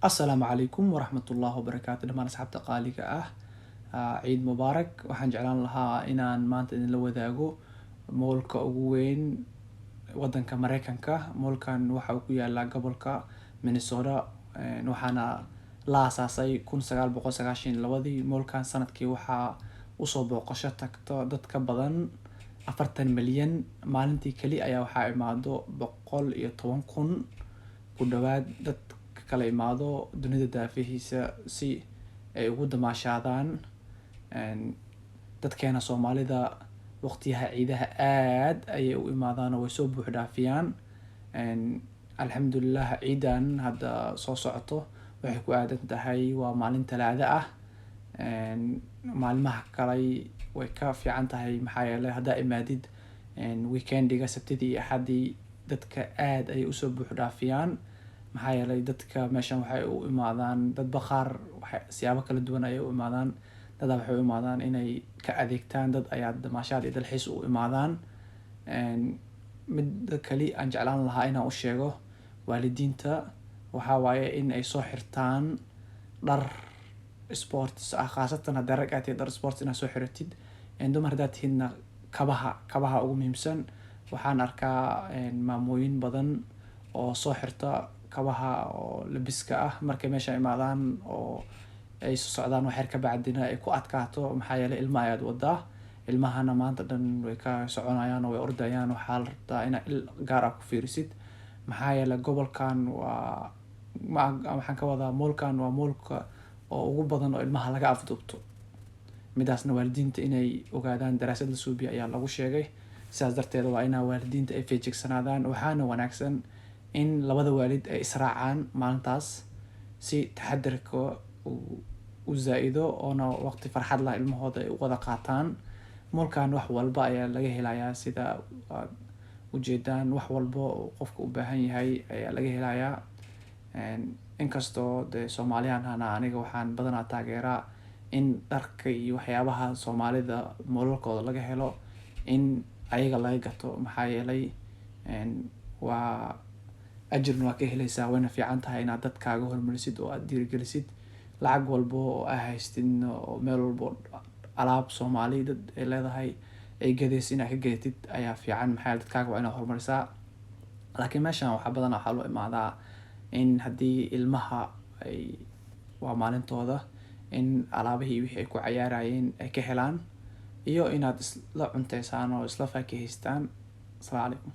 Asalaamu calaykum waraxmatullaahi wabarakaatu dhammaan asxaabta qaaliga ah. Ciid mubaarak. Waxaan jeclaan lahaa inaan maanta idinla wadaago moolka ugu weyn wadanka Mareykanka. Moolkan waxa uu ku yaalaa gobolka Minnesota, waxaana la aasaasay 1992. Moolkan sanadkii waxaa usoo booqasho tagto dad ka badan 40 milyan. Maalintii keli ayaa waxaa imaado 110,000 ku dhawaad dad kala imaado dunida daafihiisa si ay ugu damaashaadaan. Dadkeena Soomaalida waqtiyaha ciidaha aad ayay u imaadaan oo way soo buux dhaafiyaan. Alxamdulillah, ciidan hadda soo socoto waxay ku aadan tahay waa maalin Talaado ah. Maalmaha kale way ka fiican tahay maxaa yeelay haddaa imaadid weekendiga Sabtidii iyo Axadii dadka aad ayay usoo buux dhaafiyaan. maxaa yeelay dadka meeshan waxay u imaadaan dad baqaar siyaabo kala duwan ayay u imaadaan. Dad waxay u imaadaan inay ka adeegtaan, dad ayaa damaashaad iyo dalxiis u imaadaan. Mid kali aan jeclaan lahaa inaan u sheego waalidiinta waxaa waaye in ay soo xirtaan dhar sports ah, khaasatan haddii rag aad dhar sports inaad soo xiratid. Dumar haddaad tihiidna kabaha ugu muhiimsan. Waxaan arkaa maamooyin badan oo soo xirta kabaha oo labiska ah markay meesha imaadaan oo ay soo socdaan wax yar ka bacdina ay ku adkaato maxaa yeelay ilma ayaad wadaa. Ilmahana maanta dhan way ka soconayaan oo way ordayaan. Waxaa la rabaa inaad il gaar ah ku fiirisid maxaa yeelay gobolkan waxaan ka wadaa moolkan waa moolka oo ugu badan oo ilmaha laga afduubto. Midaasna waalidiinta inay ogaadaan daraasad la suubiyo ayaa lagu sheegay. Sidaas darteed waa inaa waalidiinta ay feejigsanaadaan. Waxaana wanaagsan in labada waalid ay israacaan maalintaas si taxadarka u zaa'ido oona waqti farxad lah ilmahooda ay u wada qaataan. Moolkan wax walba ayaa laga helayaa sida ujeedaan. Wax walba oo qofka u baahan yahay ayaa laga helayaa. Inkastoo Soomaaliyan aniga waxaan badanaa taageeraa in dharka iyo waxyaabaha Soomaalida moolalkooda laga helo in ayaga laga gato maxaa yeelay waa ajirna waa ka helaysaa. Wayna fiican tahay inaad dadkaaga hormarisid oo aad dhiirigelisid. Lacag walbo oo aad haystid oo meel walbo alaab Soomaali dad ay leedahay ay gadaysid inaad ka gadatid ayaa fiican maxaa yeelay dadkaaga waa inaad hormarisaa. Laakiin meeshan waxaa badanaa waxaa loo imaadaa in haddii ilmaha waa maalintooda in alaabihii wixii ay ku cayaarayeen ay ka helaan iyo inaad isla cunteysaan oo isla faakihaystaan. Assalaamu calaykum.